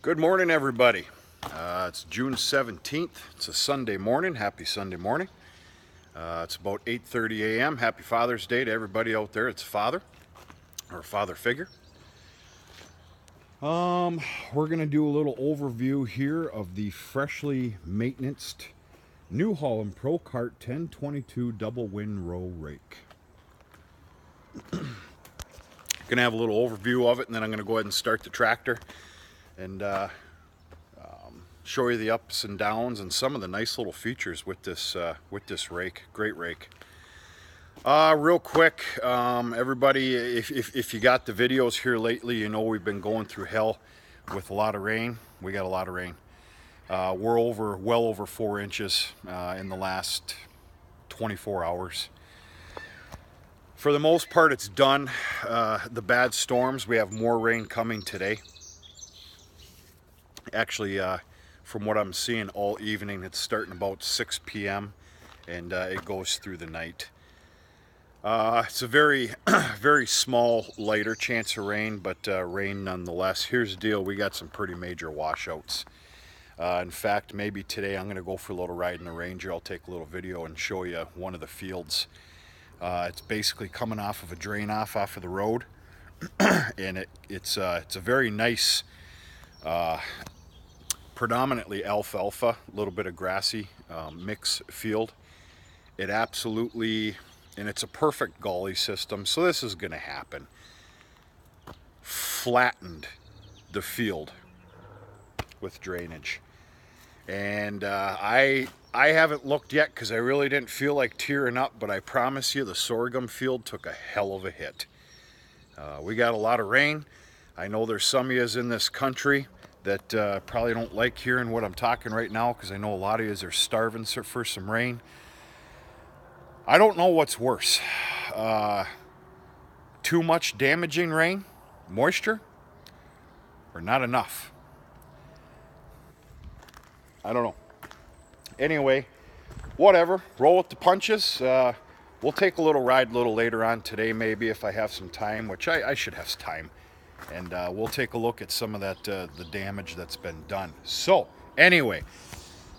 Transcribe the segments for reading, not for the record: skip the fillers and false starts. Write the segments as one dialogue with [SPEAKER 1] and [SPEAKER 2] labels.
[SPEAKER 1] Good morning, everybody. It's June 17th. It's a Sunday morning. Happy Sunday morning. It's about 8:30 a.m. Happy Father's Day to everybody out there. It's father or father figure. We're gonna do a little overview here of the freshly maintained New Holland ProCart 1022 double Windrow rake. Gonna have a little overview of it, and then I'm gonna go ahead and start the tractor and show you the ups and downs and some of the nice little features with this rake. Great rake. Real quick, everybody, if you got the videos here lately, you know we've been going through hell with a lot of rain. We got a lot of rain. We're well over 4 inches in the last 24 hours. For the most part, it's done. The bad storms, we have more rain coming today. Actually, from what I'm seeing all evening, it's starting about 6 p.m. and it goes through the night. It's a very, very small, lighter chance of rain, but rain nonetheless. Here's the deal, we got some pretty major washouts. In fact, maybe today I'm going to go for a little ride in the Ranger. I'll take a little video and show you one of the fields. It's basically coming off of a drain off of the road, and it's a very nice, predominantly alfalfa, a little bit of grassy mix field. It absolutely, and it's a perfect gully system, so this is going to happen. Flattened the field with drainage, and I haven't looked yet because I really didn't feel like tearing up, but I promise you the sorghum field took a hell of a hit. We got a lot of rain. I know there's some of yous in this country that probably don't like hearing what I'm talking right now, because I know a lot of yous are starving for some rain. I don't know what's worse. Too much damaging rain, moisture, or not enough. I don't know. Anyway, whatever, roll with the punches. We'll take a little ride a little later on today, maybe, if I have some time, which I should have some time. And we'll take a look at some of that, the damage that's been done. So, anyway,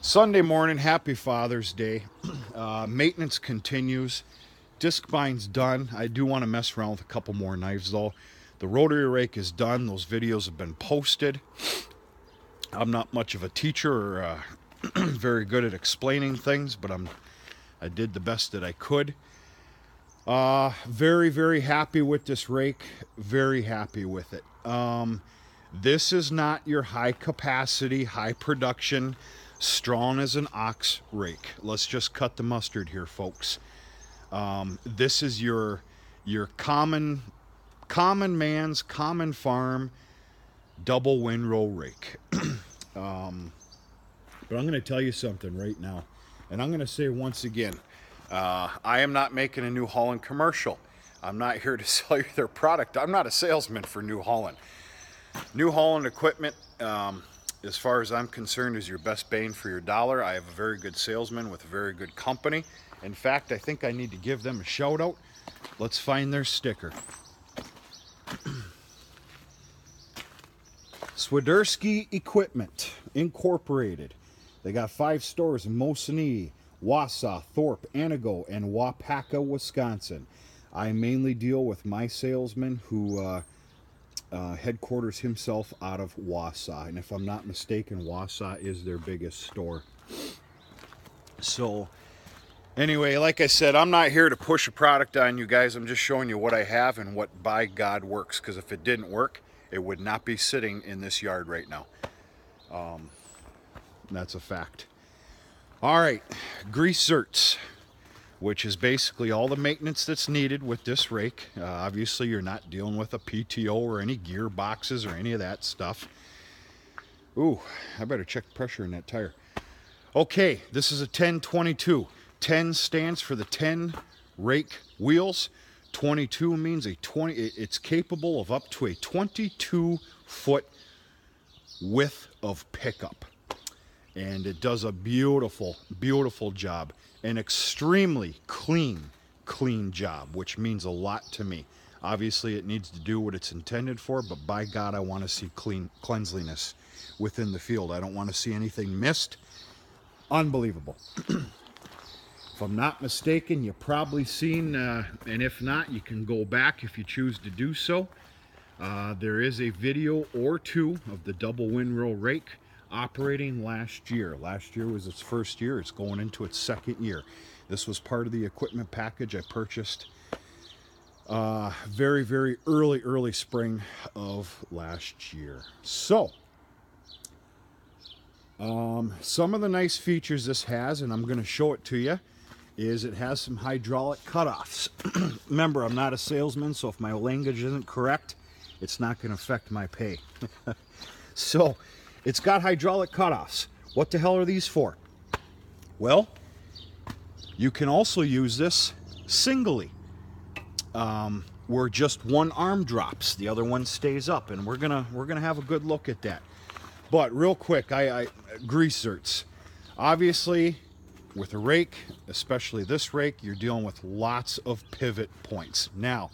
[SPEAKER 1] Sunday morning, happy Father's Day. Maintenance continues. Disc bind's done. I do want to mess around with a couple more knives, though. The rotary rake is done. Those videos have been posted. I'm not much of a teacher or very good at explaining things, but I did the best that I could. Very, very happy with this rake. Very happy with it. This is not your high capacity, high production, strong as an ox rake. Let's just cut the mustard here, folks. This is your common man's common farm double windrow rake. But I'm going to tell you something right now, and I'm going to say once again, I am not making a New Holland commercial. I'm not here to sell you their product. I'm not a salesman for New Holland. New Holland equipment, as far as I'm concerned, is your best bang for your dollar. I have a very good salesman with a very good company. In fact, I think I need to give them a shout out. Let's find their sticker. Swiderski Equipment Incorporated. They got 5 stores in Mosinee, Wausau, Thorpe, Anago, and Wapaka, Wisconsin. I mainly deal with my salesman who headquarters himself out of Wausau. And if I'm not mistaken, Wausau is their biggest store. So, anyway, like I said, I'm not here to push a product on you guys. I'm just showing you what I have and what by God works. Because if it didn't work, it would not be sitting in this yard right now. That's a fact. All right, grease Certs, which is basically all the maintenance that's needed with this rake. Obviously, you're not dealing with a PTO or any gearboxes or any of that stuff. Ooh, I better check the pressure in that tire. Okay, this is a 1022. 10 stands for the 10 rake wheels. 22 means it's capable of up to a 22-foot width of pickup. And it does a beautiful, beautiful job. An extremely clean job, which means a lot to me. Obviously, it needs to do what it's intended for, but by God, I want to see cleanliness within the field. I don't want to see anything missed. Unbelievable. If I'm not mistaken, you've probably seen, and if not, you can go back if you choose to do so. There is a video or two of the double windrow rake operating last year. Last year was its first year. It's going into its second year. This was part of the equipment package I purchased very, very early spring of last year. So, some of the nice features this has, and I'm going to show it to you, is it has some hydraulic cutoffs. Remember, I'm not a salesman, so if my language isn't correct, it's not going to affect my pay. So, it's got hydraulic cutoffs. What the hell are these for? Well, you can also use this singly, where just one arm drops, the other one stays up, and we're gonna have a good look at that. But real quick, I grease certs. Obviously, with a rake, especially this rake, you're dealing with lots of pivot points. Now,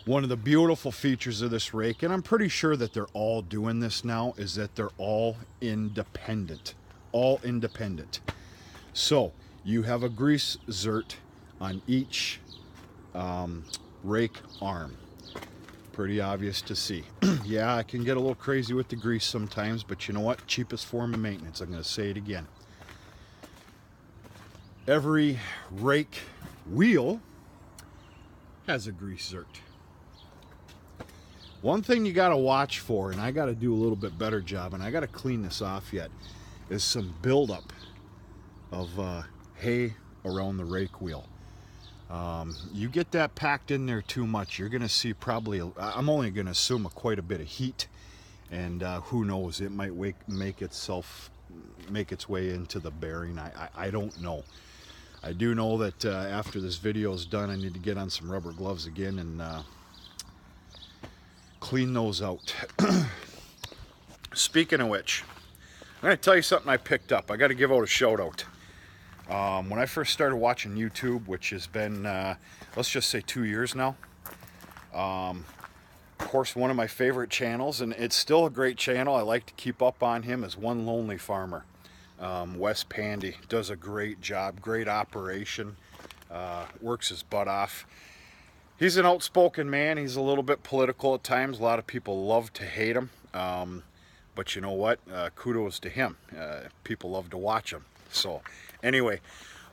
[SPEAKER 1] one of the beautiful features of this rake, and I'm pretty sure that they're all doing this now, is that they're all independent. All independent. So, you have a grease zert on each rake arm. Pretty obvious to see. Yeah, I can get a little crazy with the grease sometimes, but you know what? Cheapest form of maintenance. I'm going to say it again. Every rake wheel has a grease zert. One thing you got to watch for, and I got to do a little bit better job, and I got to clean this off yet, is some buildup of hay around the rake wheel. You get that packed in there too much, you're going to see probably, I'm only going to assume quite a bit of heat, and who knows, it might make its way into the bearing. I don't know. I do know that after this video is done, I need to get on some rubber gloves again and clean those out. Speaking of which, I'm going to tell you something I picked up. I got to give out a shout out. When I first started watching YouTube, which has been, let's just say 2 years now, of course, one of my favorite channels, and it's still a great channel, I like to keep up on him, is One Lonely Farmer. Wes Pandy does a great job, great operation, works his butt off. He's an outspoken man. He's a little bit political at times. A lot of people love to hate him, but you know what? Kudos to him. People love to watch him. So anyway,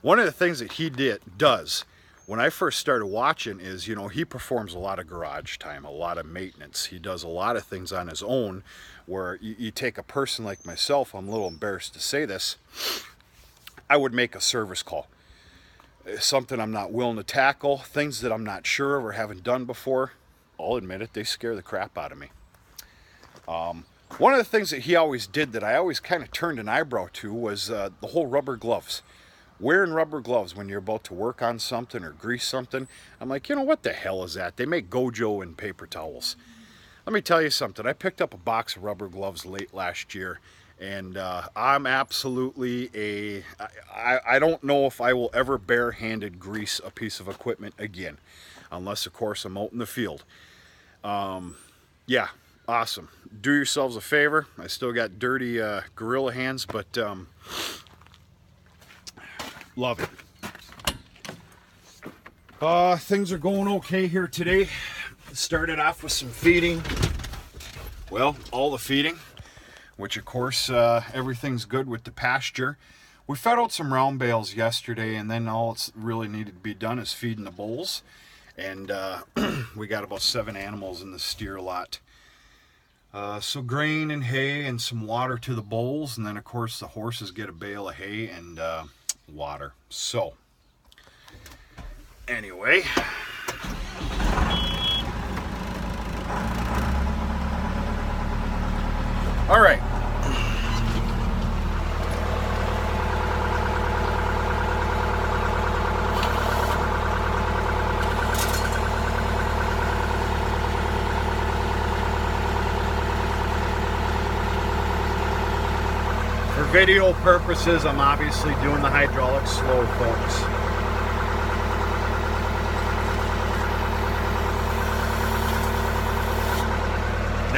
[SPEAKER 1] one of the things that he does when I first started watching is, you know, he performs a lot of garage time, a lot of maintenance. He does a lot of things on his own, where you take a person like myself, I'm a little embarrassed to say this, I would make a service call. Something I'm not willing to tackle, things that I'm not sure of or haven't done before, I'll admit it, they scare the crap out of me. One of the things that he always did that I always kind of turned an eyebrow to was the whole rubber gloves. Wearing rubber gloves when you're about to work on something or grease something. I'm like, you know, what the hell is that? They make Gojo and paper towels. Let me tell you something. I picked up a box of rubber gloves late last year, and I'm absolutely I don't know if I will ever barehanded grease a piece of equipment again, unless, of course, I'm out in the field. Yeah. Awesome. Do yourselves a favor. I still got dirty gorilla hands, but love it. Things are going okay here today. Started off with some feeding. Well, all the feeding, which of course everything's good with the pasture. We fed out some round bales yesterday, and then all it's really needed to be done is feeding the bulls. And we got about 7 animals in the steer lot. So grain and hay and some water to the bulls, and then of course the horses get a bale of hay and water. So anyway, all right. For video purposes, I'm obviously doing the hydraulic slow, folks.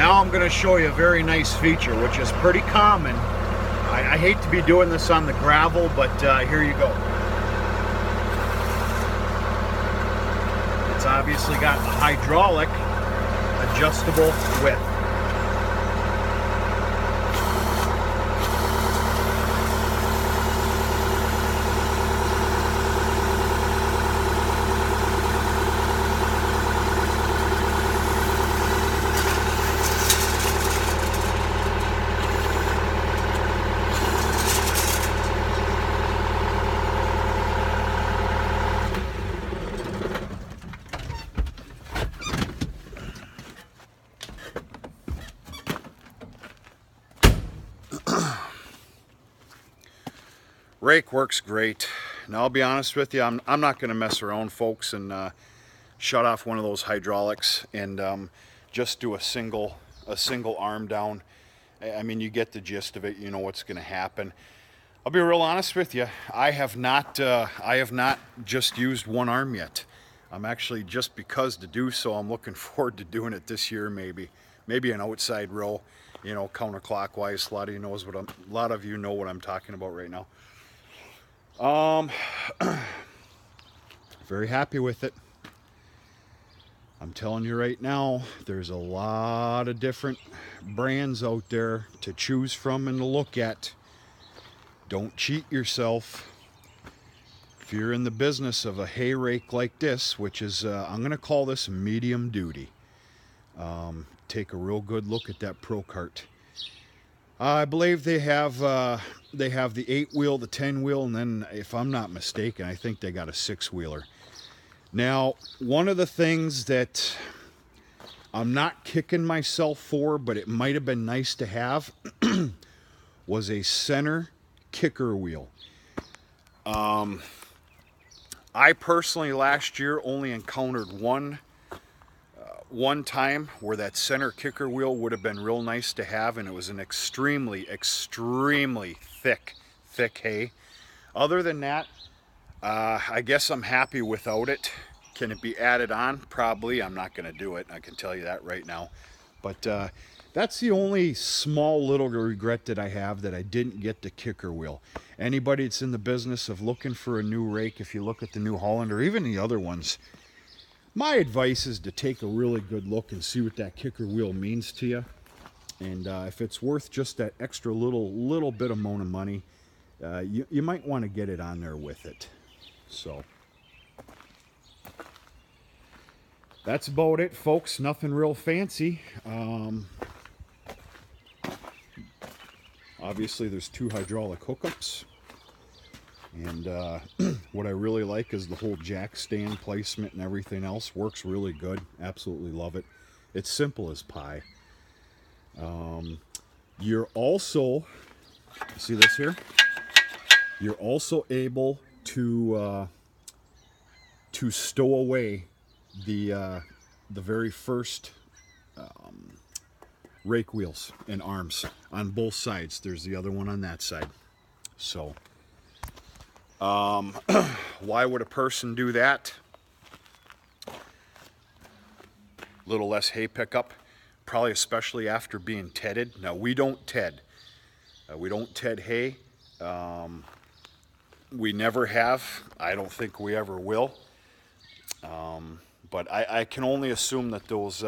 [SPEAKER 1] Now I'm going to show you a very nice feature, which is pretty common. I hate to be doing this on the gravel, but here you go. It's obviously got the hydraulic adjustable width. Rake works great. Now I'll be honest with you, I'm not going to mess around, folks, and shut off one of those hydraulics and just do a single arm down. I mean, you get the gist of it. You know what's going to happen. I'll be real honest with you. I have not just used one arm yet. I'm actually, just because to do so, I'm looking forward to doing it this year. Maybe an outside row, you know, counterclockwise. A lot of you know what I'm talking about right now. Very happy with it. I'm telling you right now, there's a lot of different brands out there to choose from and to look at. Don't cheat yourself. If you're in the business of a hay rake like this, which is, I'm going to call this medium duty, take a real good look at that ProCart. I believe they have the 8-wheel, the 10-wheel, and then, if I'm not mistaken, I think they got a 6-wheeler. Now, one of the things that I'm not kicking myself for, but it might have been nice to have, was a center kicker wheel. I personally last year only encountered one time where that center kicker wheel would have been real nice to have, and it was an extremely thick hay. Other than that, I guess I'm happy without it. Can it be added on? Probably. I'm not going to do it, I can tell you that right now. But that's the only small little regret that I have, that I didn't get the kicker wheel. Anybody that's in the business of looking for a new rake, if you look at the new Holland or even the other ones, my advice is to take a really good look and see what that kicker wheel means to you. And if it's worth just that extra little bit amount of money, you might want to get it on there with it. So that's about it, folks. Nothing real fancy. Obviously there's 2 hydraulic hookups, and what I really like is the whole jack stand placement and everything else works really good. Absolutely love it. It's simple as pie. You're also, see this here? You're also able to stow away the very first rake wheels and arms on both sides. There's the other one on that side. So why would a person do that? Little less hay pickup, probably, especially after being tedded. Now, we don't ted. We don't ted hay. We never have. I don't think we ever will. But I can only assume that those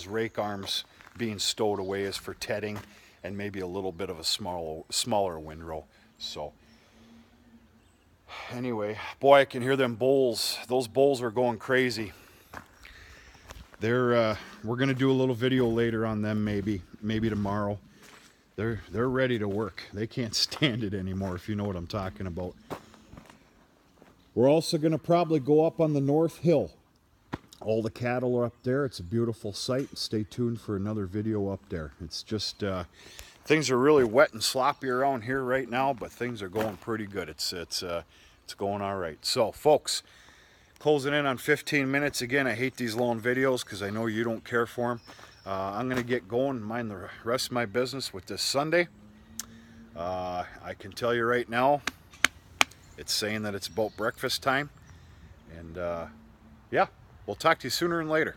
[SPEAKER 1] rake arms being stowed away is for tedding and maybe a little bit of a smaller windrow. So anyway, boy, I can hear them bulls. Those bulls are going crazy. We're gonna do a little video later on them, maybe tomorrow. They're ready to work. They can't stand it anymore, if you know what I'm talking about. We're also gonna probably go up on the North Hill. All the cattle are up there. It's a beautiful sight. Stay tuned for another video up there. It's just things are really wet and sloppy around here right now, but things are going pretty good. It's going all right. So, folks, closing in on 15 minutes. Again, I hate these long videos because I know you don't care for them. I'm going to get going and mind the rest of my business with this Sunday. I can tell you right now, it's saying that it's about breakfast time. And yeah, we'll talk to you sooner and later.